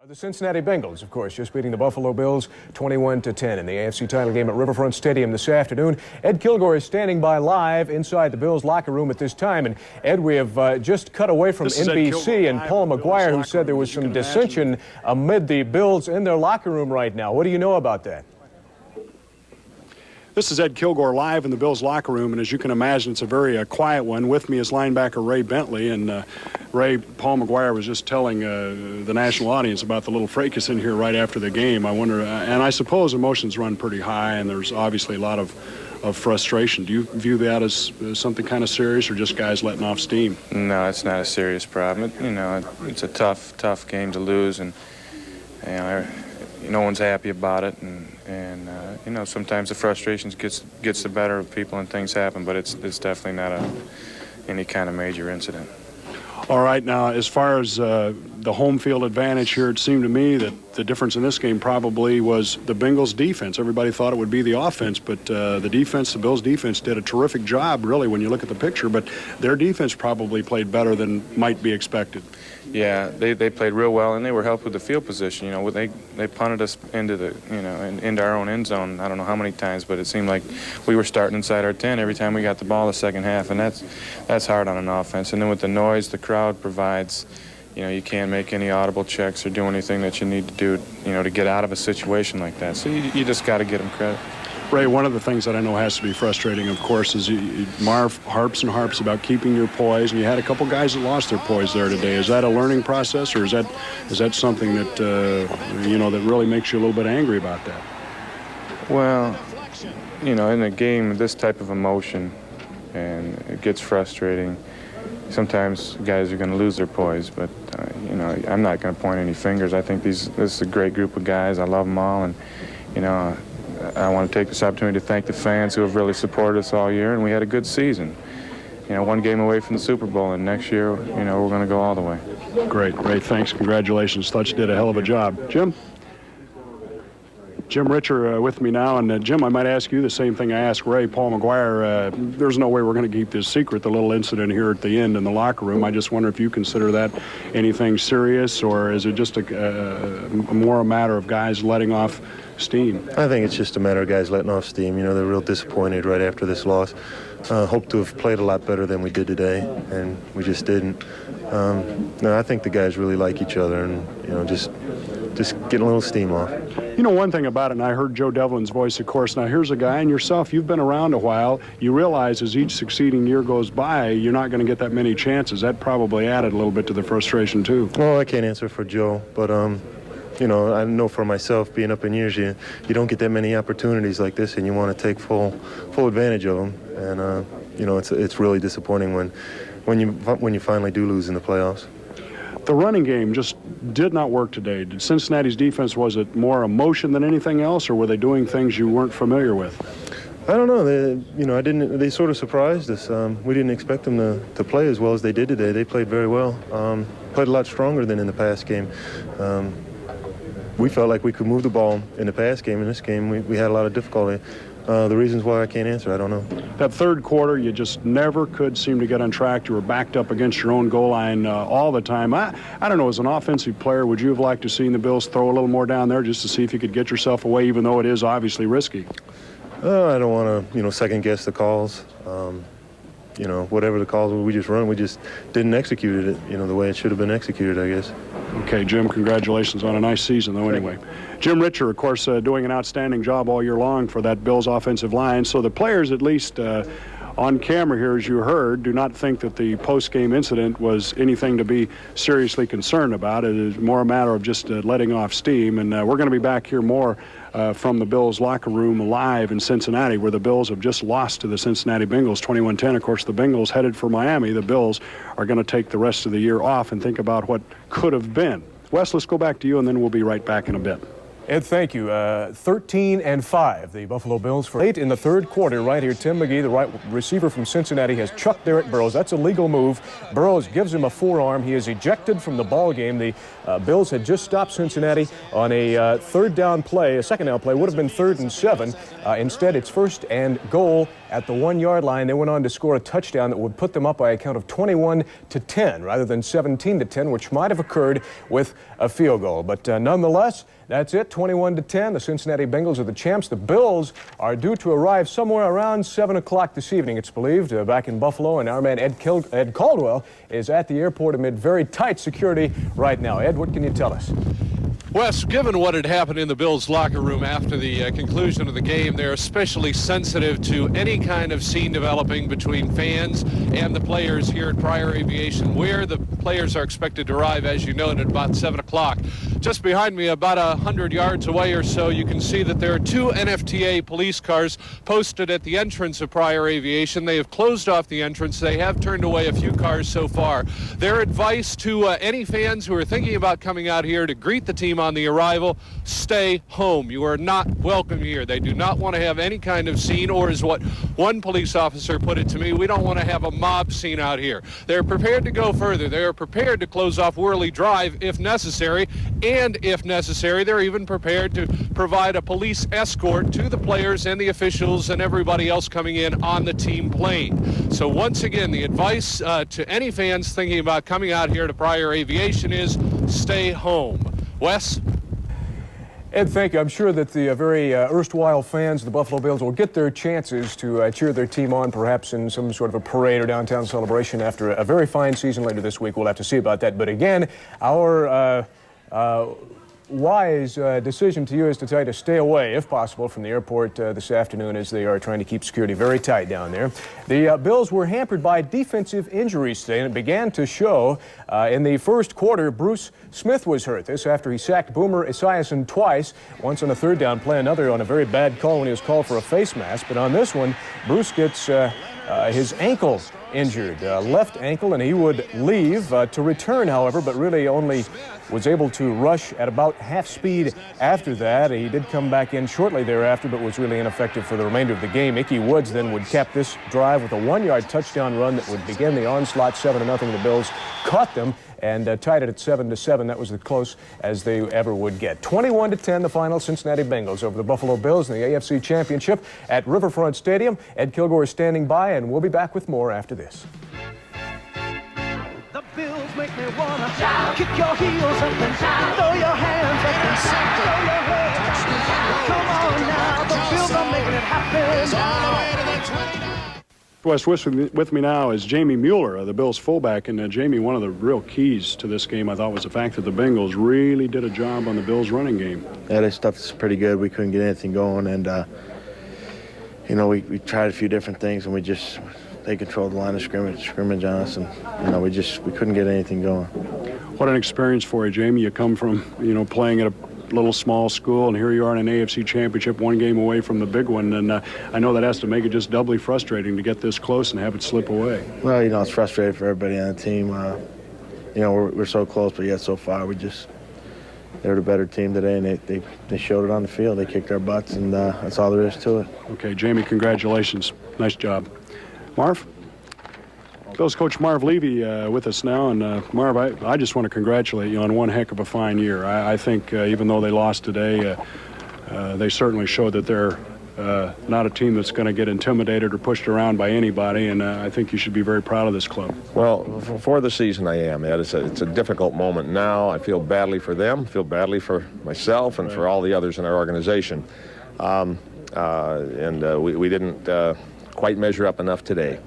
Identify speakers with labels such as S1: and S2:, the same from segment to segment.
S1: The Cincinnati Bengals, of course, just beating the Buffalo Bills 21-10 in the AFC title game at Riverfront Stadium this afternoon. Ed Kilgore is standing by live inside the Bills locker room at this time. And Ed, we have just cut away from NBC and Paul McGuire, who said there was some dissension amid the Bills in their locker room right now. What do you know about that?
S2: This is Ed Kilgore live in the Bills locker room, and as you can imagine, it's a very quiet one. With me is linebacker Ray Bentley, and Paul McGuire was just telling the national audience about the little fracas in here right after the game. I wonder, and I suppose emotions run pretty high, and there's obviously a lot of frustration. Do you view that as something kind of serious, or just guys letting off steam?
S3: No, it's not a serious problem. It's a tough game to lose, and no one's happy about it, and sometimes the frustrations gets the better of people and things happen, but it's definitely not any kind of major incident.
S2: All right, now as far as the home field advantage here, it seemed to me that the difference in this game probably was the Bengals defense. Everybody thought it would be the offense, but the Bills defense did a terrific job, really, when you look at the picture, but their defense probably played better than might be expected.
S3: Yeah, they played real well, and they were helped with the field position. They punted us into into our own end zone. I don't know how many times, but it seemed like we were starting inside our 10 every time we got the ball the second half, and that's hard on an offense. And then with the noise the crowd provides, you can't make any audible checks or do anything that you need to do, to get out of a situation like that. So you just got to get them credit.
S2: Ray, one of the things that I know has to be frustrating, of course, is Marv harps and harps about keeping your poise, and you had a couple guys that lost their poise there today. Is that a learning process, or is that something that that really makes you a little bit angry about that?
S3: Well, in a game, this type of emotion, and it gets frustrating. Sometimes guys are going to lose their poise, but I'm not going to point any fingers. I think this is a great group of guys. I love them all, and I want to take this opportunity to thank the fans who have really supported us all year, and we had a good season. One game away from the Super Bowl, and next year, we're going to go all the way.
S2: Great, Ray. Thanks. Congratulations. Thought you did a hell of a job. Jim Richer with me now, and Jim, I might ask you the same thing I asked Ray. Paul McGuire, there's no way we're going to keep this secret, the little incident here at the end in the locker room. I just wonder if you consider that anything serious, or is it just more a matter of guys letting off steam?
S4: I think it's just a matter of guys letting off steam. They're real disappointed right after this loss. Hope to have played a lot better than we did today, and we just didn't. No, I think the guys really like each other, and just getting a little steam off.
S2: One thing about it, and I heard Joe Devlin's voice, of course. Now, here's a guy, and yourself, you've been around a while. You realize as each succeeding year goes by, you're not going to get that many chances. That probably added a little bit to the frustration, too.
S4: Well, I can't answer for Joe, but, I know for myself, being up in years, you don't get that many opportunities like this, and you want to take full advantage of them. And, it's really disappointing when you finally do lose in the playoffs.
S2: The running game just did not work today. Did Cincinnati's defense, was it more emotion than anything else, or were they doing things you weren't familiar with?
S4: I don't know. They sort of surprised us. We didn't expect them to play as well as they did today. They played very well. Played a lot stronger than in the past game. We felt like we could move the ball in the past game. In this game, we had a lot of difficulty. The reasons why I can't answer, I don't know.
S2: That third quarter, you just never could seem to get on track. You were backed up against your own goal line all the time. I don't know, as an offensive player, would you have liked to seen the Bills throw a little more down there just to see if you could get yourself away, even though it is obviously risky?
S4: I don't want to, second-guess the calls. Whatever the calls were, we just didn't execute it, the way it should have been executed, I guess.
S2: Okay, Jim, congratulations on a nice season, though, anyway. Jim Richer, of course, doing an outstanding job all year long for that Bills offensive line. So the players, at least on camera here, as you heard, do not think that the post-game incident was anything to be seriously concerned about. It is more a matter of just letting off steam. And we're going to be back here more from the Bills locker room live in Cincinnati, where the Bills have just lost to the Cincinnati Bengals 21-10. Of course, the Bengals headed for Miami. The Bills are going to take the rest of the year off and think about what could have been. Wes, let's go back to you, and then we'll be right back in a bit.
S1: Ed, thank you. 13-5, the Buffalo Bills. For late in the third quarter, right here, Tim McGee, the right receiver from Cincinnati, has chucked Derek Burrows. That's a legal move. Burrows gives him a forearm. He is ejected from the ball game. The Bills had just stopped Cincinnati on a third down play. A second down play would have been 3rd and 7. Instead, it's 1st and goal at the 1-yard line. They went on to score a touchdown that would put them up by a count of 21-10 rather than 17-10, which might have occurred with a field goal. But nonetheless, that's it, 21-10. The Cincinnati Bengals are the champs. The Bills are due to arrive somewhere around 7 o'clock this evening, it's believed, back in Buffalo. And our man Ed Caldwell is at the airport amid very tight security right now. Ed, what can you tell us?
S5: Wes, given what had happened in the Bills' locker room after the conclusion of the game, they're especially sensitive to any kind of scene developing between fans and the players here at Pryor Aviation, where the players are expected to arrive, as you noted, at about 7 o'clock. Just behind me, about 100 yards away or so, you can see that there are 2 NFTA police cars posted at the entrance of Pryor Aviation. They have closed off the entrance. They have turned away a few cars so far. Their advice to any fans who are thinking about coming out here to greet the team on the arrival: stay home. You are not welcome here. They do not want to have any kind of scene, or as what one police officer put it to me, we don't want to have a mob scene out here. They're prepared to go further. They are prepared to close off Worley Drive if necessary, and if necessary, they're even prepared to provide a police escort to the players and the officials and everybody else coming in on the team plane. So once again, the advice to any fans thinking about coming out here to Pryor Aviation is stay home. Wes?
S1: Ed, thank you. I'm sure that the very erstwhile fans of the Buffalo Bills will get their chances to cheer their team on, perhaps in some sort of a parade or downtown celebration after a very fine season later this week. We'll have to see about that. But again, our wise decision to you is to try to stay away, if possible, from the airport this afternoon, as they are trying to keep security very tight down there. The Bills were hampered by defensive injuries today, and it began to show in the first quarter. Bruce Smith was hurt. This after he sacked Boomer Esiason twice, once on a third down play, another on a very bad call when he was called for a face mask. But on this one, Bruce gets his ankle injured, left ankle, and he would leave to return, however, but really only was able to rush at about half speed after that. He did come back in shortly thereafter, but was really ineffective for the remainder of the game. Ickey Woods then would cap this drive with a 1-yard touchdown run that would begin the onslaught. 7-0. The Bills caught them and tied it at 7-7. That was as close as they ever would get. 21-10, the final. Cincinnati Bengals over the Buffalo Bills in the AFC Championship at Riverfront Stadium. Ed Kilgore is standing by, and we'll be back with more after this.
S6: The Bills make me wanna shout. Kick your heels up and shout. Throw your hands up and shout. Throw your head. Come on now, the Bills are making it happen now.
S2: Wes, with me now is Jamie Mueller, the Bills fullback. And Jamie, one of the real keys to this game, I thought, was the fact that the Bengals really did a job on the Bills' running game.
S7: Yeah, their stuff is pretty good. We couldn't get anything going, and you know, we tried a few different things, and they controlled the line of scrimmage on us, and you know, we couldn't get anything going.
S2: What an experience for you, Jamie. You come from, you know, playing at a little small school, and here you are in an AFC Championship, 1 game away from the big one, and I know that has to make it just doubly frustrating to get this close and have it slip away.
S7: Well, you know, it's frustrating for everybody on the team. You know, we're so close, but yet so far they're the better team today, and they showed it on the field. They kicked our butts, and that's all there is to it.
S2: Okay, Jamie, congratulations. Nice job. Marv? Bills coach Marv Levy with us now, and Marv, I just want to congratulate you on one heck of a fine year. I think even though they lost today, they certainly showed that they're not a team that's going to get intimidated or pushed around by anybody, and I think you should be very proud of this club.
S8: Well, for the season I am, Ed. It's a difficult moment now. I feel badly for them, feel badly for myself, and for all the others in our organization. We didn't quite measure up enough today.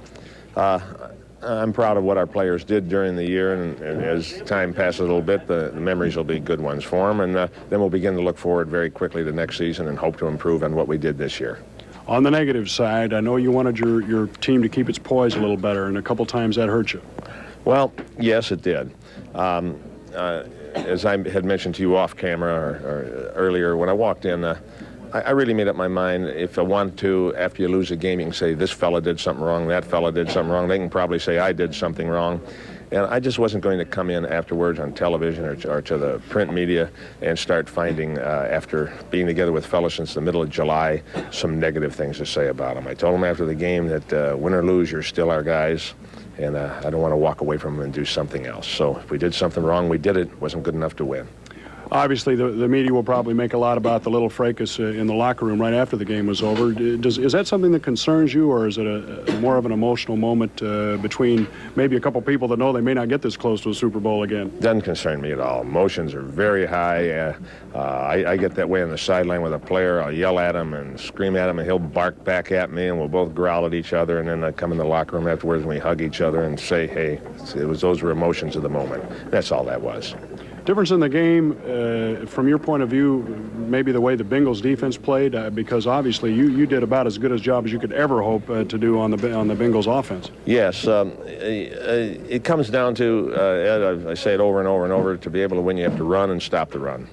S8: I'm proud of what our players did during the year, and as time passes a little bit, the memories will be good ones for them, and then we'll begin to look forward very quickly to next season and hope to improve on what we did this year.
S2: On the negative side, I know you wanted your team to keep its poise a little better, and a couple times that hurt you.
S8: Well, yes, it did. As I had mentioned to you off camera or earlier, when I walked in, I really made up my mind. If I want to, after you lose a game, you can say, this fella did something wrong, that fella did something wrong. They can probably say I did something wrong. And I just wasn't going to come in afterwards on television or to the print media and start finding, after being together with fellas since the middle of July, some negative things to say about them. I told them after the game that win or lose, you're still our guys, and I don't want to walk away from them and do something else. So if we did something wrong, we did it. It wasn't good enough to win.
S2: Obviously, the media will probably make a lot about the little fracas in the locker room right after the game was over. Is that something that concerns you, or is it more of an emotional moment between maybe a couple people that know they may not get this close to a Super Bowl again?
S8: Doesn't concern me at all. Emotions are very high. I get that way on the sideline with a player. I'll yell at him and scream at him, and he'll bark back at me, and we'll both growl at each other, and then I come in the locker room afterwards and we hug each other and say, hey, those were emotions of the moment. That's all that was.
S2: Difference in the game, from your point of view, maybe the way the Bengals defense played, because obviously you did about as good a job as you could ever hope to do on the Bengals offense.
S8: Yes, it comes down to, Ed, I say it over and over and over, to be able to win you have to run and stop the run.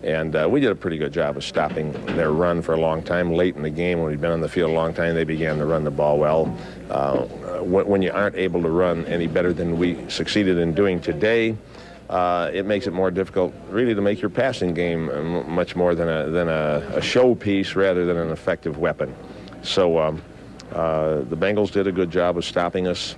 S8: And we did a pretty good job of stopping their run for a long time. Late in the game, when we'd been on the field a long time, they began to run the ball well. When you aren't able to run any better than we succeeded in doing today, it makes it more difficult, really, to make your passing game much more than a showpiece rather than an effective weapon. So the Bengals did a good job of stopping us,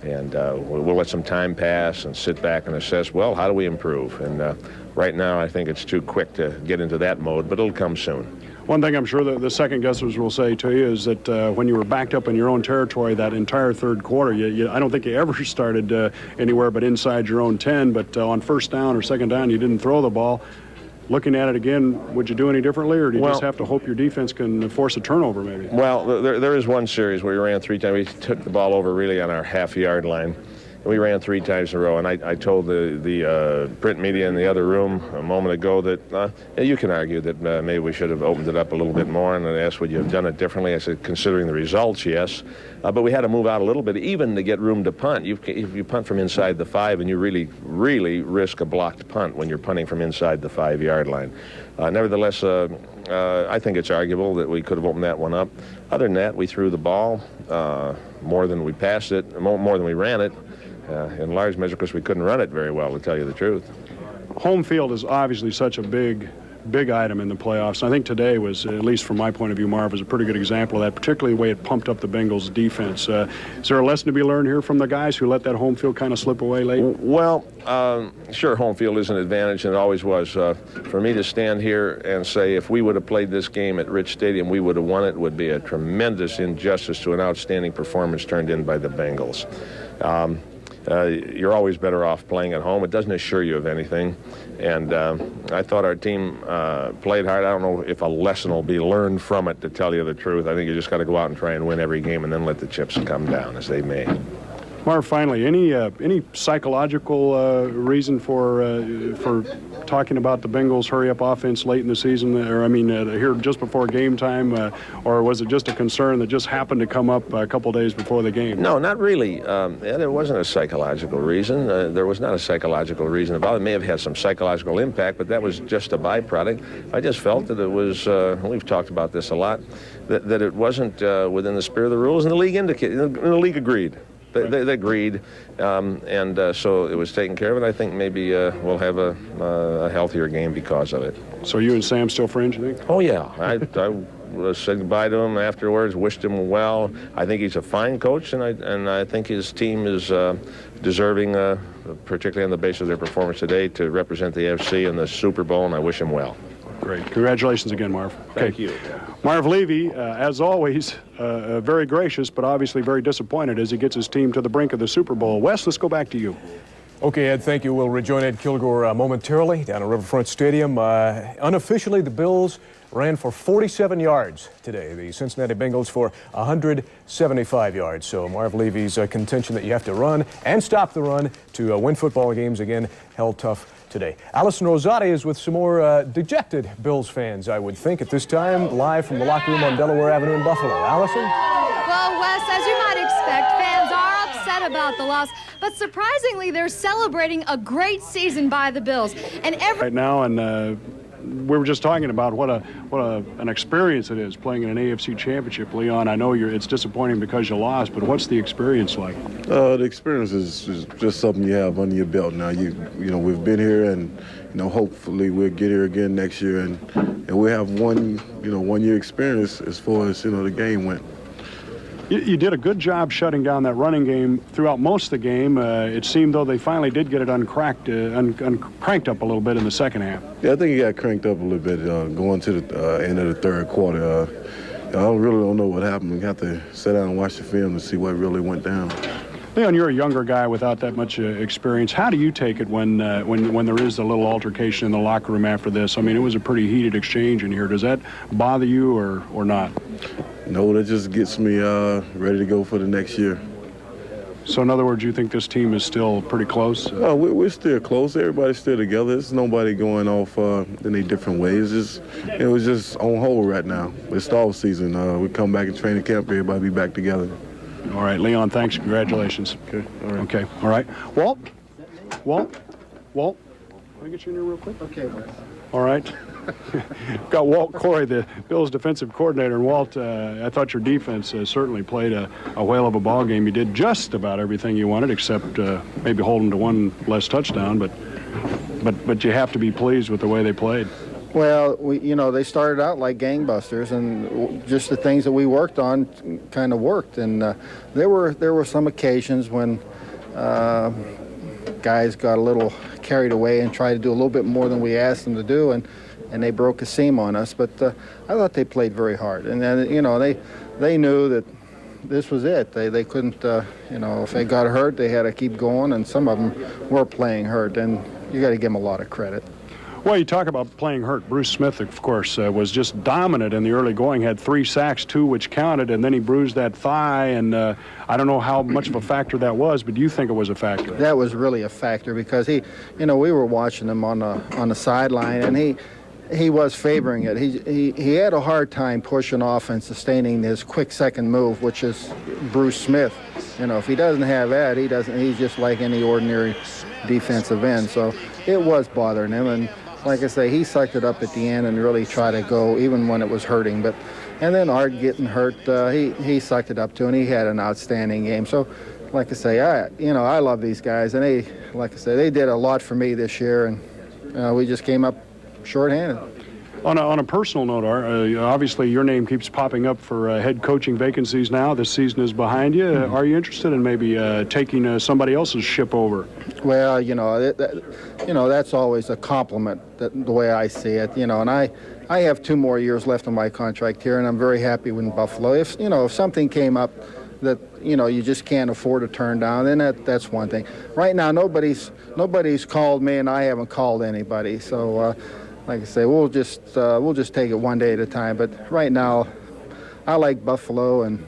S8: and we'll let some time pass and sit back and assess, well, how do we improve? And right now, I think it's too quick to get into that mode, but it'll come soon.
S2: One thing I'm sure that the second guessers will say to you is that when you were backed up in your own territory that entire third quarter, I don't think you ever started anywhere but inside your own 10, but on first down or second down, you didn't throw the ball. Looking at it again, would you do any differently, or do you just have to hope your defense can force a turnover maybe?
S8: Well, there is one series where we ran 3 times. We took the ball over really on our half-yard line. We ran 3 times in a row, and I told the print media in the other room a moment ago that you can argue that maybe we should have opened it up a little bit more, and I asked, would you have done it differently? I said, considering the results, yes. But we had to move out a little bit, even to get room to punt. If you punt from inside the 5, and you really, really risk a blocked punt when you're punting from inside the 5-yard line. Nevertheless, I think it's arguable that we could have opened that one up. Other than that, we threw the ball more than we passed it, more than we ran it. In large measure because we couldn't run it very well, to tell you the truth.
S2: Home field is obviously such a big item in the playoffs. I think today was, at least from my point of view, Marv, was a pretty good example of that, particularly the way it pumped up the Bengals' defense. Is there a lesson to be learned here from the guys who let that home field kind of slip away late?
S8: Well, sure, home field is an advantage, and it always was. For me to stand here and say if we would have played this game at Rich Stadium, we would have won it, would be a tremendous injustice to an outstanding performance turned in by the Bengals. You're always better off playing at home. It doesn't assure you of anything. And I thought our team played hard. I don't know if a lesson will be learned from it, to tell you the truth. I think you just got to go out and try and win every game and then let the chips come down as they may.
S2: Marv, finally, any psychological reason for talking about the Bengals' hurry-up offense late in the season, or here just before game time, or was it just a concern that just happened to come up a couple days before the game?
S8: No, not really. There wasn't a psychological reason. There was not a psychological reason about it. It may have had some psychological impact, but that was just a byproduct. I just felt that it was, we've talked about this a lot, that it wasn't within the spirit of the rules, and the league indicated, and the league agreed. They agreed, and so it was taken care of, and I think maybe we'll have a healthier game because of it.
S2: So you and Sam still friends, you think?
S8: Oh, yeah. I said goodbye to him afterwards, wished him well. I think he's a fine coach, and I think his team is deserving, particularly on the basis of their performance today, to represent the AFC in the Super Bowl, and I wish him well.
S2: Great. Congratulations again, Marv.
S8: Thank you.
S2: Marv Levy, as always, very gracious, but obviously very disappointed as he gets his team to the brink of the Super Bowl. Wes, let's go back to you.
S1: Okay, Ed, thank you. We'll rejoin Ed Kilgore momentarily down at Riverfront Stadium. Unofficially, the Bills ran for 47 yards today. The Cincinnati Bengals for 175 yards. So Marv Levy's contention that you have to run and stop the run to win football games again held tough today. Allison Rosati is with some more dejected Bills fans, I would think, at this time, live from the locker room on Delaware Avenue in Buffalo. Allison?
S9: Well, Wes, as you might expect, fans are upset about the loss, but surprisingly, they're celebrating a great season by the Bills. And
S2: right now, and we were just talking about what an experience it is playing in an AFC Championship. Leon, I know it's disappointing because you lost, but what's the experience like?
S10: The experience is just something you have under your belt now. You know, we've been here, and hopefully we'll get here again next year, and we'll have one year experience as far as the game went.
S2: You did a good job shutting down that running game throughout most of the game. It seemed, though, they finally did get it cranked up a little bit in the second half.
S10: Yeah, I think it got cranked up a little bit going to the end of the third quarter. I really don't know what happened. We have to sit down and watch the film to see what really went down.
S2: Leon, you're a younger guy without that much experience. How do you take it when there is a little altercation in the locker room after this? I mean, it was a pretty heated exchange in here. Does that bother you or not?
S10: No, that just gets me ready to go for the next year.
S2: So, in other words, you think this team is still pretty close?
S10: We're still close. Everybody's still together. There's nobody going off in any different ways. It was just on hold right now. It's the off season. We come back in training camp. Everybody be back together.
S2: All right, Leon, thanks. Congratulations.
S10: Okay. All right.
S2: Okay. All right. Walt. Can I get you in here real quick?
S11: Okay.
S2: All right. Got Walt Corey, the Bills defensive coordinator. And Walt, I thought your defense certainly played a whale of a ball game. You did just about everything you wanted, except maybe holding to one less touchdown. But you have to be pleased with the way they played.
S11: Well, they started out like gangbusters, and just the things that we worked on kind of worked. And there were some occasions when guys got a little carried away and tried to do a little bit more than we asked them to do, and they broke a seam on us. But I thought they played very hard, and then they knew that this was it. They couldn't if they got hurt, they had to keep going, and some of them were playing hurt, and you got to give them a lot of credit.
S2: Well, you talk about playing hurt. Bruce Smith, of course, was just dominant in the early going, had 3 sacks, 2 which counted, and then he bruised that thigh, and I don't know how much of a factor that was, but do you think it was a factor?
S11: That was really a factor because we were watching him on the sideline, and he was favoring it. He had a hard time pushing off and sustaining his quick second move, which is Bruce Smith. If he doesn't have that, he's just like any ordinary defensive end. So it was bothering him, and like I say, he sucked it up at the end and really tried to go even when it was hurting. And then Art getting hurt, he sucked it up too, and he had an outstanding game. So, like I say, I love these guys, and they did a lot for me this year, and we just came up shorthanded.
S2: On a personal note, obviously your name keeps popping up for head coaching vacancies now. This season is behind you. Mm-hmm. Are you interested in maybe taking somebody else's ship over?
S11: Well, that's always a compliment, the way I see it. And I have 2 more years left on my contract here, and I'm very happy with Buffalo. If something came up that you just can't afford to turn down, then that's one thing. Right now, nobody's called me, and I haven't called anybody. So. Like I say, we'll just take it one day at a time. But right now, I like Buffalo, and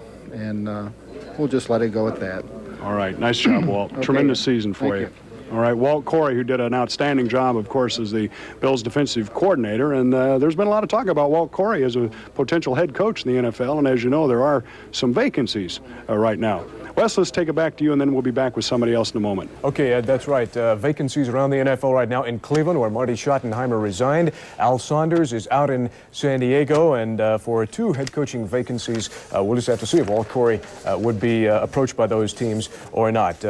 S11: we'll just let it go at that.
S2: All right, nice job, Walt. Okay. Tremendous season for you. All right, Walt Corey, who did an outstanding job, of course, as the Bills' defensive coordinator. And there's been a lot of talk about Walt Corey as a potential head coach in the NFL. And as you know, there are some vacancies right now. Wes, let's take it back to you, and then we'll be back with somebody else in a moment.
S1: Okay, Ed, that's right. Vacancies around the NFL right now in Cleveland, where Marty Schottenheimer resigned. Al Saunders is out in San Diego, and for 2 head coaching vacancies, we'll just have to see if Walt Corey would be approached by those teams or not.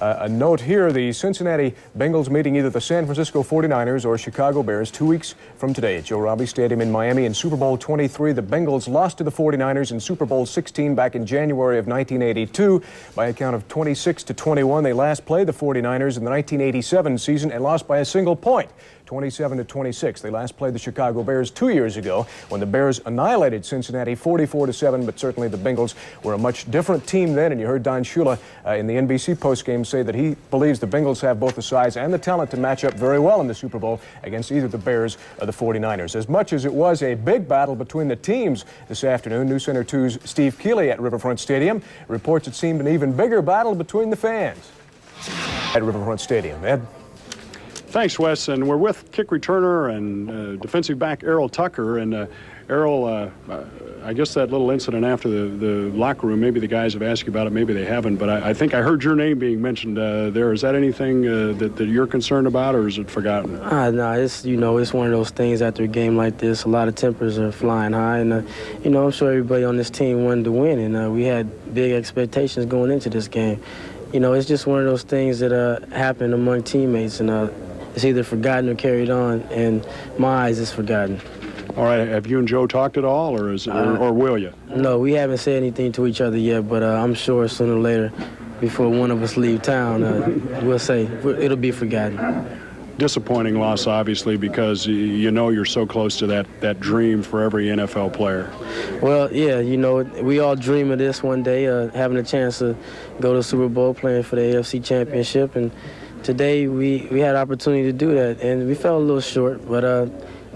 S1: A note here, the Cincinnati Bengals meeting either the San Francisco 49ers or Chicago Bears 2 weeks from today at Joe Robbie Stadium in Miami. In Super Bowl 23, the Bengals lost to the 49ers in Super Bowl 16 back in January of 1982 by a count of 26-21. They last played the 49ers in the 1987 season and lost by a single point, 27-26. They last played the Chicago Bears 2 years ago when the Bears annihilated Cincinnati 44-7, but certainly the Bengals were a much different team then, and you heard Don Shula in the NBC postgame say that he believes the Bengals have both the size and the talent to match up very well in the Super Bowl against either the Bears or the 49ers. As much as it was a big battle between the teams this afternoon, News Center 2's Steve Keeley at Riverfront Stadium reports it seemed an even bigger battle between the fans at Riverfront Stadium. Ed?
S2: Thanks, Wes. And we're with kick returner and defensive back Errol Tucker. And Errol, I guess that little incident after the locker room, maybe the guys have asked you about it, maybe they haven't, but I think I heard your name being mentioned there. Is that anything that you're concerned about, or is it forgotten?
S12: No, it's, it's one of those things after a game like this. A lot of tempers are flying high, and, I'm sure everybody on this team wanted to win, and we had big expectations going into this game. It's just one of those things that happen among teammates, and it's either forgotten or carried on, and my eyes, it's forgotten.
S2: All right, have you and Joe talked at all, or will you?
S12: No, we haven't said anything to each other yet, but I'm sure sooner or later, before one of us leave town, we'll say it'll be forgotten.
S2: Disappointing loss, obviously, because you're so close to that dream for every NFL player.
S12: Well, yeah, we all dream of this one day, having a chance to go to the Super Bowl, playing for the AFC Championship, and today we had opportunity to do that, and we fell a little short, but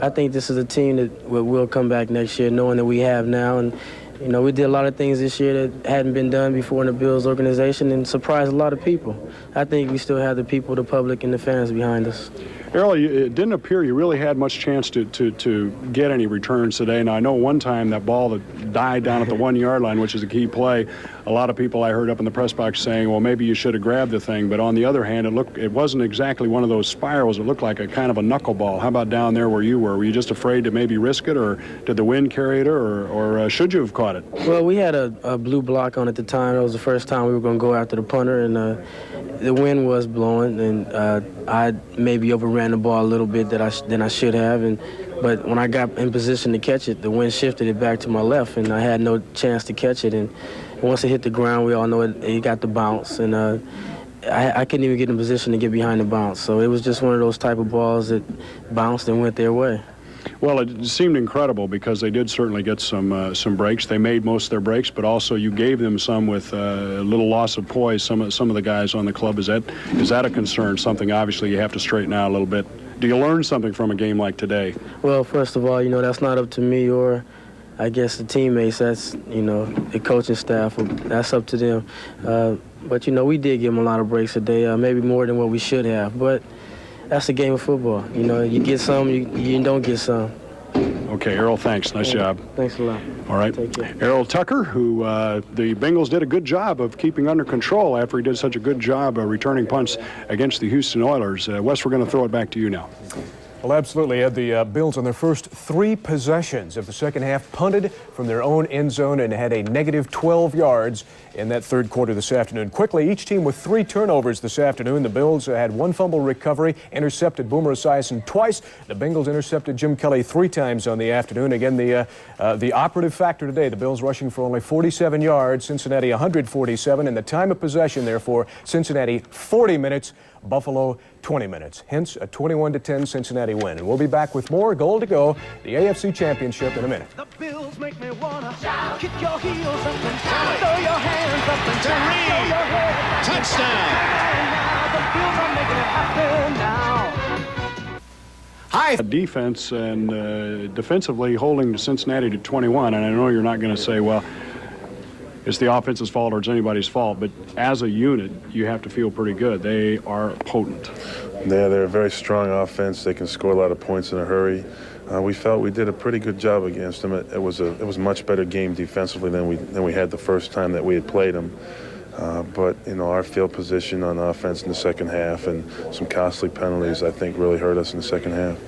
S12: I think this is a team that will come back next year, knowing that we have now. And, we did a lot of things this year that hadn't been done before in the Bills organization and surprised a lot of people. I think we still have the people, the public, and the fans behind us.
S2: Errol, it didn't appear you really had much chance to get any returns today. Now, I know one time that ball that died down at the 1-yard line, which is a key play, a lot of people I heard up in the press box saying, well, maybe you should have grabbed the thing. But on the other hand, it wasn't exactly one of those spirals. It looked like a kind of a knuckleball. How about down there where you were? Were you just afraid to maybe risk it, or did the wind carry it, or should you have caught it?
S12: Well, we had a blue block on at the time. It was the first time we were going to go after the punter, and the wind was blowing, and I maybe overran the ball a little bit than I should have, but when I got in position to catch it, the wind shifted it back to my left, and I had no chance to catch it. And once it hit the ground, we all know it got the bounce, and I couldn't even get in position to get behind the bounce. So it was just one of those type of balls that bounced and went their way.
S2: Well, it seemed incredible because they did certainly get some breaks. They made most of their breaks, but also you gave them some with a little loss of poise. Some of the guys on the club, is that a concern? Something obviously you have to straighten out a little bit. Do you learn something from a game like today?
S12: Well, first of all, that's not up to me or I guess the teammates. That's the coaching staff. That's up to them. But we did give them a lot of breaks today, maybe more than what we should have. But that's a game of football. You get some, you don't get some.
S2: Okay, Errol, thanks. Nice job.
S12: Thanks a lot.
S2: All right.
S12: Take care.
S2: Errol Tucker, who the Bengals did a good job of keeping under control after he did such a good job returning punts against the Houston Oilers. Wes, we're going to throw it back to you now.
S1: Well, absolutely. Had the Bills on their first 3 possessions of the second half punted from their own end zone and had a negative 12 yards in that third quarter this afternoon. Quickly, each team with 3 turnovers this afternoon. The Bills had 1 fumble recovery, intercepted Boomer Esiason twice. The Bengals intercepted Jim Kelly 3 times on the afternoon. Again, the operative factor today, the Bills rushing for only 47 yards, Cincinnati 147, and the time of possession, therefore, Cincinnati 40 minutes, Buffalo 20 minutes. Hence, a 21-10 Cincinnati win. And we'll be back with more Goal to Go, the AFC Championship, in a minute.
S6: The Bills make me wanna kick your heels up and down, throw your hands up and down, throw your head.
S13: Touchdown!
S6: Now the Bills are making it happen now.
S2: Hi. Defense and defensively holding Cincinnati to 21, and I know you're not going to say, well, it's the offense's fault or it's anybody's fault, but as a unit, you have to feel pretty good. They are potent.
S10: Yeah, they're a very strong offense. They can score a lot of points in a hurry. We felt we did a pretty good job against them. It was a much better game defensively than we had the first time that we had played them. But our field position on offense in the second half and some costly penalties, I think, really hurt us in the second half.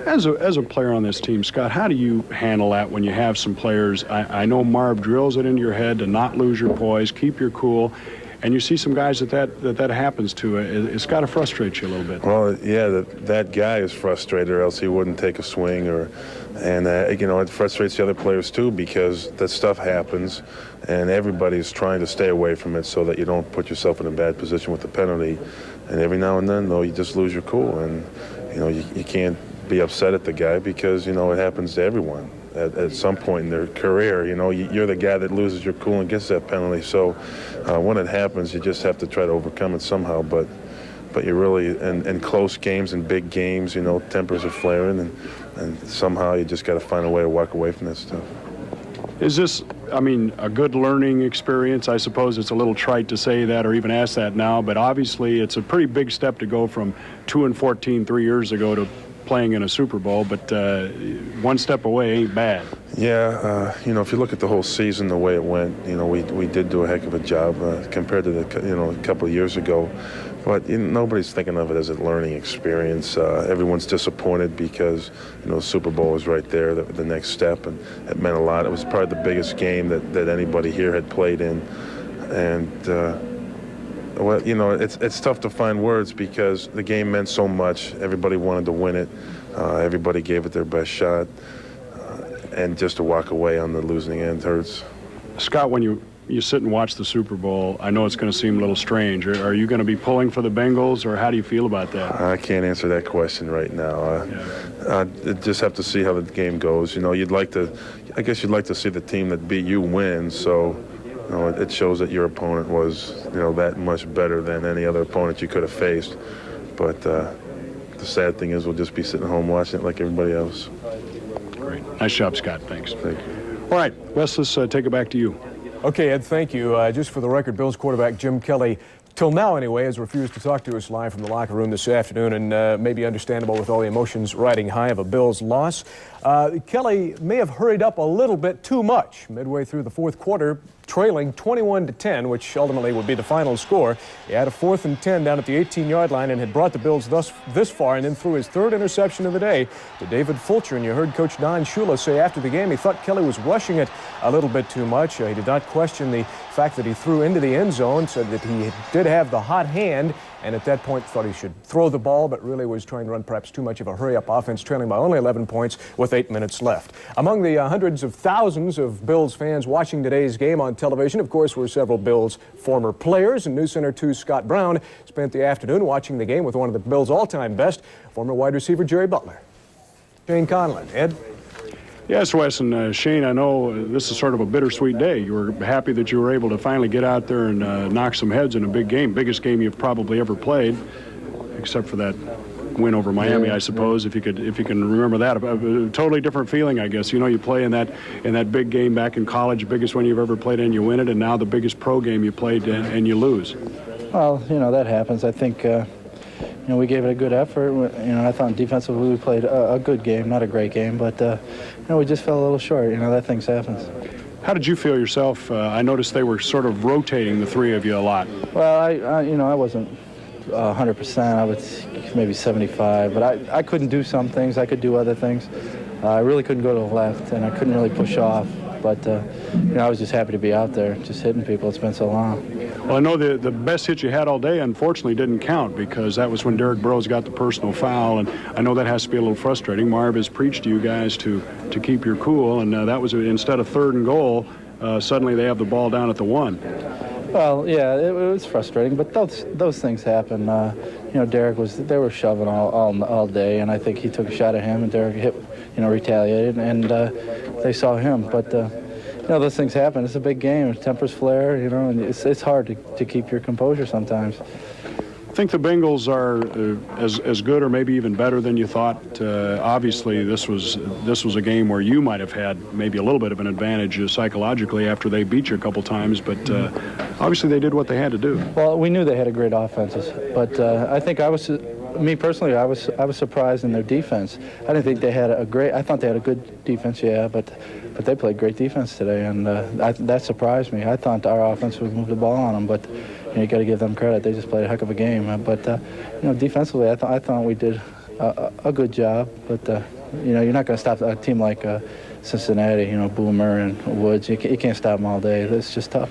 S2: As a player on this team, Scott, how do you handle that when you have some players? I know Marv drills it into your head to not lose your poise, keep your cool, and you see some guys that happens to. It's got to frustrate you a little bit.
S10: Well, yeah, that guy is frustrated, or else he wouldn't take a swing, and it frustrates the other players too, because that stuff happens, and everybody's trying to stay away from it so that you don't put yourself in a bad position with the penalty. And every now and then, though, you just lose your cool, and you can't be upset at the guy because it happens to everyone at some point in their career. You're the guy that loses your cool and gets that penalty. So when it happens, you just have to try to overcome it somehow. But you really, in close games and big games, tempers are flaring, and somehow you just got to find a way to walk away from that stuff.
S2: Is this, I mean, a good learning experience? I suppose it's a little trite to say that or even ask that now, but obviously it's a pretty big step to go from 2-14 3 years ago to playing in a Super Bowl, but one step away ain't bad.
S3: Yeah, you know, if you look at the whole season, the way it went, you know, we did do a heck of a job compared to the, you know, a couple of years ago. But you know, nobody's thinking of it as a learning experience. Everyone's disappointed because, you know, the Super Bowl was right there, the next step, and it meant a lot. It was probably the biggest game that anybody here had played in. And, well, you know, it's tough to find words because the game meant so much. Everybody wanted to win it. Everybody gave it their best shot. And just to walk away on the losing end hurts.
S2: Scott, when you sit and watch the Super Bowl, I know it's going to seem a little strange. Are you going to be pulling for the Bengals, or how do you feel about that?
S3: I can't answer that question right now. Just have to see how the game goes. You know, I guess you'd like to see the team that beat you win, so you know, it shows that your opponent was, you know, that much better than any other opponent you could have faced. But the sad thing is we'll just be sitting home watching it like everybody else.
S2: Great. Nice job, Scott. Thanks.
S3: Thank you.
S2: All right, Wes, let's take it back to you.
S1: Okay, Ed, thank you. Just for the record, Bills quarterback Jim Kelly, till now anyway, has refused to talk to us live from the locker room this afternoon, and maybe understandable with all the emotions riding high of a Bills loss. Kelly may have hurried up a little bit too much midway through the fourth quarter, trailing 21-10, which ultimately would be the final score. He had a 4th and 10 down at the 18-yard line and had brought the Bills this far, and then threw his 3rd interception of the day to David Fulcher. And you heard Coach Don Shula say after the game he thought Kelly was rushing it a little bit too much. He did not question the fact that he threw into the end zone, said that he did have the hot hand, and at that point thought he should throw the ball, but really was trying to run perhaps too much of a hurry-up offense, trailing by only 11 points with 8 minutes left. Among the hundreds of thousands of Bills fans watching today's game on television, of course, were several Bills former players, and News Center 2's Scott Brown spent the afternoon watching the game with one of the Bills' all-time best, former wide receiver Jerry Butler. Shane Conlon. Ed?
S2: Yes, Wes and Shane, I know this is sort of a bittersweet day. You were happy that you were able to finally get out there and knock some heads in a big game, biggest game you've probably ever played, except for that win over Miami, I suppose, if you can remember that. A totally different feeling, I guess. You know, you play in that big game back in college, biggest one you've ever played in, you win it, and now the biggest pro game you played and you lose.
S13: Well, you know, that happens. I think you know, we gave it a good effort. You know, I thought defensively we played a good game, not a great game, but you know, we just fell a little short. You know, that things happens.
S2: How did you feel yourself? I noticed they were sort of rotating the three of you a lot.
S13: Well, you know, I wasn't 100%. I was maybe 75, but I couldn't do some things. I could do other things. I really couldn't go to the left, and I couldn't really push off. But you know, I was just happy to be out there, just hitting people. It's been so long.
S2: Well, I know the best hit you had all day, unfortunately, didn't count because that was when Derrick Burrows got the personal foul, and I know that has to be a little frustrating. Marv has preached to you guys to keep your cool, and that was instead of 3rd and goal, suddenly they have the ball down at the 1.
S13: Well, yeah, it was frustrating, but those things happen. You know, Derrick they were shoving all day, and I think he took a shot at him, and Derrick retaliated, and they saw him. But you know, those things happen. It's a big game. Tempers flare, you know, and it's hard to keep your composure sometimes.
S2: I think the Bengals are as good or maybe even better than you thought. Obviously, this was a game where you might have had maybe a little bit of an advantage psychologically after they beat you a couple times, but obviously they did what they had to do.
S13: Well, we knew they had a great offense, but I think me personally, I was surprised in their defense. I didn't think they had I thought they had a good defense, yeah, but they played great defense today, and that surprised me. I thought our offense would move the ball on them, but you got to give them credit. They just played a heck of a game. But you know, defensively, I thought we did a good job. But you know, you're not going to stop a team like Cincinnati. You know, Boomer and Woods. You can't stop them all day. It's just tough.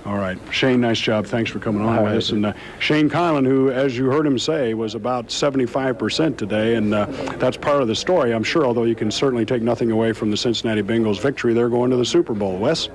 S2: All right, Shane, nice job. Thanks for coming on with us. And Shane Conlon, who, as you heard him say, was about 75% today, and that's part of the story, I'm sure, although you can certainly take nothing away from the Cincinnati Bengals victory. They're going to the Super Bowl. Wes?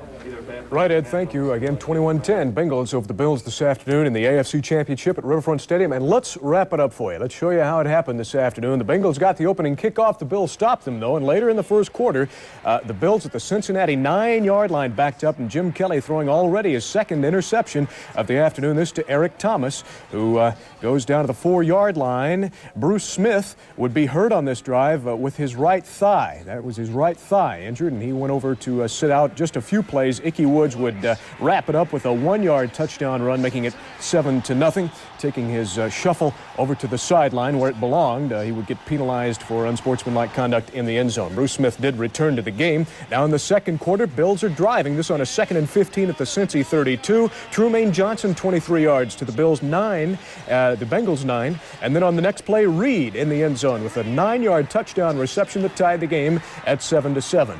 S1: Right, Ed, thank you. Again, 21-10 Bengals over the Bills this afternoon in the AFC Championship at Riverfront Stadium. And let's wrap it up for you. Let's show you how it happened this afternoon. The Bengals got the opening kickoff. The Bills stopped them, though. And later in the first quarter, the Bills at the Cincinnati 9-yard line backed up, and Jim Kelly throwing already his second interception of the afternoon. This to Eric Thomas, who goes down to the 4-yard line. Bruce Smith would be hurt on this drive with his right thigh. That was his right thigh injured, and he went over to sit out just a few plays. Ickey Woods would wrap it up with a 1-yard touchdown run, making it 7-0. Taking his shuffle over to the sideline where it belonged, he would get penalized for unsportsmanlike conduct in the end zone. Bruce Smith did return to the game. Now in the second quarter, Bills are driving this on a 2nd and 15 at the Cincy 32. Trumaine Johnson 23 yards to the Bills 9, the Bengals 9, and then on the next play, Reed in the end zone with a 9-yard touchdown reception that tied the game at 7-7.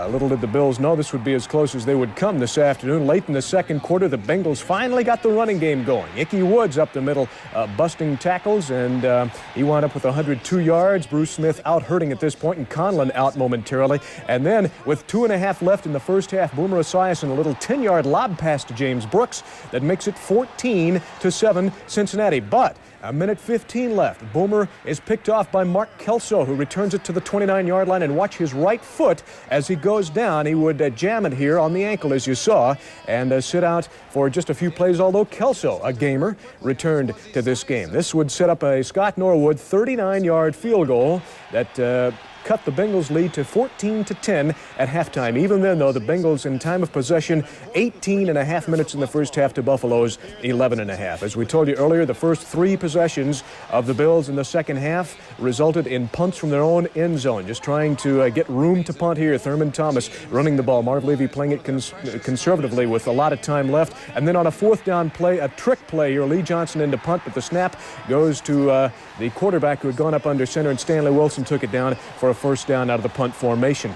S1: Little did the Bills know this would be as close as they would come this afternoon. Late in the second quarter, the Bengals finally got the running game going. Ickey Woods up the middle, busting tackles, and he wound up with 102 yards. Bruce Smith out hurting at this point, and Conlon out momentarily. And then, with 2.5 left in the first half, Boomer Esiason a little 10-yard lob pass to James Brooks that makes it 14-7 Cincinnati. But a minute 15 left. Boomer is picked off by Mark Kelso, who returns it to the 29-yard line, and watch his right foot as he goes down. He would jam it here on the ankle, as you saw, and sit out for just a few plays, although Kelso, a gamer, returned to this game. This would set up a Scott Norwood 39-yard field goal that cut the Bengals' lead to 14-10 at halftime. Even then, though, the Bengals in time of possession, 18.5 minutes in the first half to Buffalo's 11.5. As we told you earlier, the first 3 possessions of the Bills in the second half resulted in punts from their own end zone. Just trying to get room to punt here. Thurman Thomas running the ball. Marv Levy playing it conservatively with a lot of time left. And then on a 4th down play, a trick play here. Lee Johnson into punt, but the snap goes to the quarterback who had gone up under center, and Stanley Wilson took it down for a first down out of the punt formation.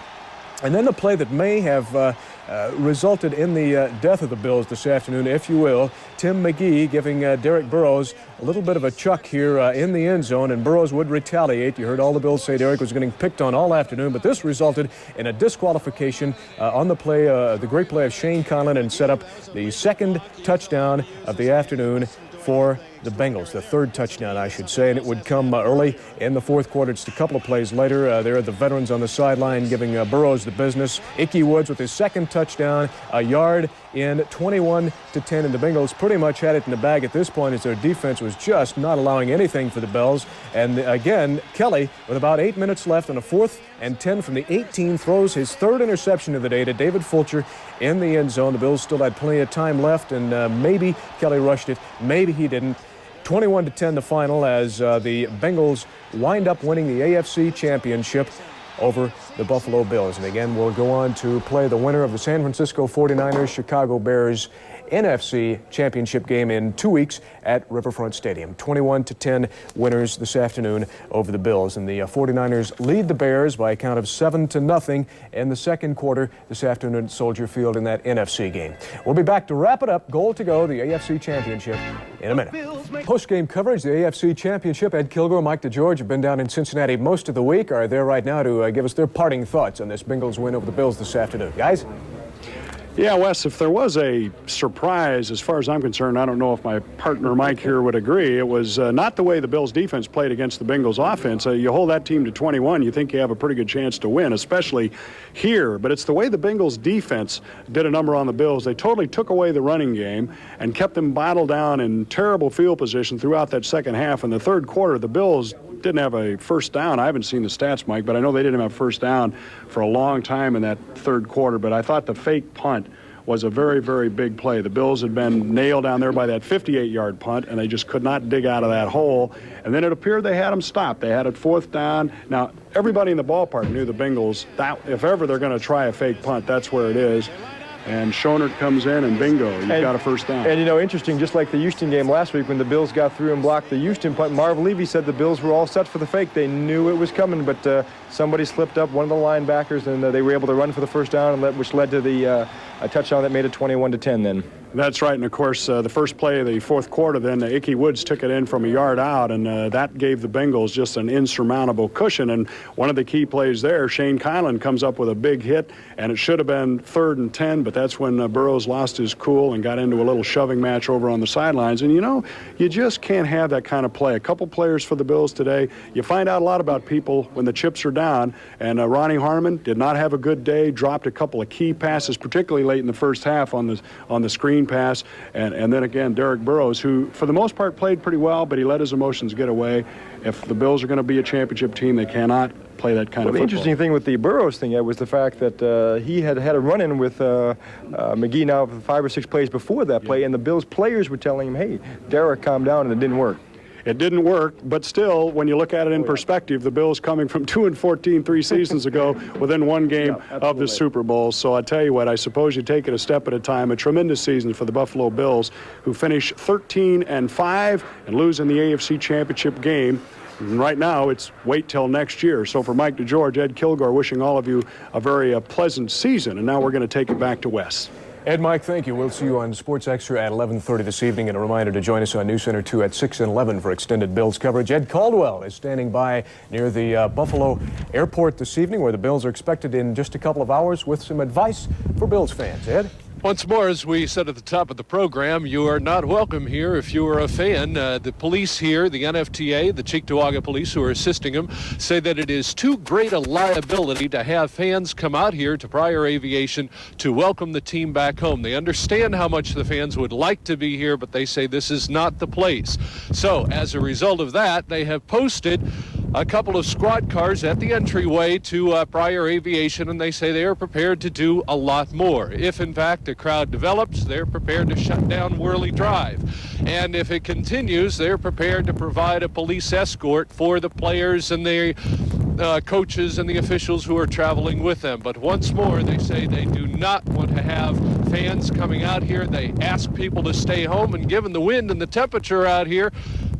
S1: And then the play that may have resulted in the death of the Bills this afternoon, if you will, Tim McGee giving Derek Burrows a little bit of a chuck here in the end zone, and Burrows would retaliate. You heard all the Bills say Derek was getting picked on all afternoon, but this resulted in a disqualification on the play, the great play of Shane Conlon, and set up the second touchdown of the afternoon for the Bengals, the 3rd touchdown, I should say, and it would come early in the fourth quarter. Just a couple of plays later, there are the veterans on the sideline giving Burrows the business. Ickey Woods with his 2nd touchdown, a yard in, 21-10, and the Bengals pretty much had it in the bag at this point as their defense was just not allowing anything for the Bills. And again, Kelly, with about 8 minutes left on a 4th and 10 from the 18, throws his 3rd interception of the day to David Fulcher in the end zone. The Bills still had plenty of time left, and maybe Kelly rushed it, maybe he didn't. 21-10 the final as the Bengals wind up winning the AFC Championship over the Buffalo Bills. And again, we'll go on to play the winner of the San Francisco 49ers Chicago Bears NFC Championship game in 2 weeks at Riverfront Stadium. 21-10 winners this afternoon over the Bills. And the 49ers lead the Bears by a count of 7-0 in the second quarter this afternoon at Soldier Field in that NFC game. We'll be back to wrap it up. Goal to go, the AFC Championship, in a minute. Post-game coverage, the AFC Championship. Ed Kilgore, Mike DeGeorge have been down in Cincinnati most of the week, are there right now to give us their parting thoughts on this Bengals win over the Bills this afternoon. Guys?
S2: Yeah, Wes, if there was a surprise, as far as I'm concerned, I don't know if my partner Mike here would agree, it was not the way the Bills' defense played against the Bengals' offense. You hold that team to 21, you think you have a pretty good chance to win, especially here. But it's the way the Bengals' defense did a number on the Bills. They totally took away the running game and kept them bottled down in terrible field position throughout that second half. In the third quarter, the Bills didn't have a first down. I haven't seen the stats, Mike, but I know they didn't have first down for a long time in that third quarter. But I thought the fake punt was a very, very big play. The Bills had been nailed down there by that 58-yard punt, and they just could not dig out of that hole. And then it appeared they had them stopped. They had it 4th down. Now, everybody in the ballpark knew the Bengals, that if ever they're going to try a fake punt, that's where it is. And Schonert comes in, and bingo, you've got a first down.
S14: And, you know, interesting, just like the Houston game last week when the Bills got through and blocked the Houston punt, Marv Levy said the Bills were all set for the fake. They knew it was coming, but somebody slipped up, one of the linebackers, and they were able to run for the first down, which led to the a touchdown that made it 21-10 then.
S2: That's right, and of course, the first play of the fourth quarter, then Ickey Woods took it in from a yard out, and that gave the Bengals just an insurmountable cushion. And one of the key plays there, Shane Kylan comes up with a big hit, and it should have been 3rd and 10, but that's when Burrows lost his cool and got into a little shoving match over on the sidelines. And, you know, you just can't have that kind of play. A couple players for the Bills today, you find out a lot about people when the chips are down, and Ronnie Harmon did not have a good day, dropped a couple of key passes, particularly late in the first half on the screen pass, and then again Derek Burrows, who for the most part played pretty well, but he let his emotions get away. If the Bills are going to be a championship team, they cannot play that kind of football.
S14: The interesting thing with the Burrows thing was the fact that he had a run-in with McGee now for 5 or 6 plays before that play, and the Bills players were telling him, hey, Derek, calm down, and it didn't work.
S2: It didn't work, but still, when you look at it in perspective, the Bills coming from 2-14 3 seasons ago within one game of the Super Bowl. So I tell you what, I suppose you take it a step at a time. A tremendous season for the Buffalo Bills, who finish 13-5 and lose in the AFC Championship game. And right now, it's wait till next year. So for Mike DeGeorge, Ed Kilgore, wishing all of you a very pleasant season. And now we're going to take it back to Wes.
S1: Ed, Mike, thank you. We'll see you on Sports Extra at 11:30 this evening. And a reminder to join us on News Center 2 at 6 and 11 for extended Bills coverage. Ed Caldwell is standing by near the Buffalo airport this evening, where the Bills are expected in just a couple of hours with some advice for Bills fans. Ed?
S5: Once more, as we said at the top of the program, you are not welcome here if you are a fan. The police here, the NFTA, the Cheektowaga police who are assisting them, say that it is too great a liability to have fans come out here to Pryor Aviation to welcome the team back home. They understand how much the fans would like to be here, but they say this is not the place. So, as a result of that, they have posted a couple of squad cars at the entryway to Pryor Aviation, and they say they are prepared to do a lot more. If, in fact, the crowd develops, they're prepared to shut down Worley Drive. And if it continues, they're prepared to provide a police escort for the players and the coaches and the officials who are traveling with them. But once more, they say they do not want to have fans coming out here. They ask people to stay home, and given the wind and the temperature out here,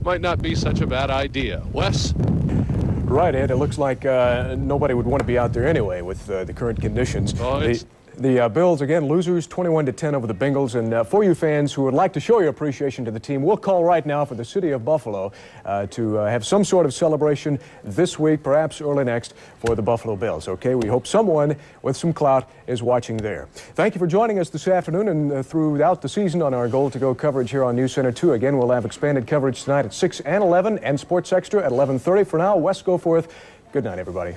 S5: might not be such a bad idea. Wes?
S1: Right, Ed. It looks like nobody would want to be out there anyway with the current conditions. The Bills, again, losers 21-10 over the Bengals. And for you fans who would like to show your appreciation to the team, we'll call right now for the city of Buffalo to have some sort of celebration this week, perhaps early next, for the Buffalo Bills. Okay, we hope someone with some clout is watching there. Thank you for joining us this afternoon and throughout the season on our Goal to Go coverage here on News Center 2. Again, we'll have expanded coverage tonight at 6 and 11 and Sports Extra at 11:30. For now, Wes Goforth. Good night, everybody.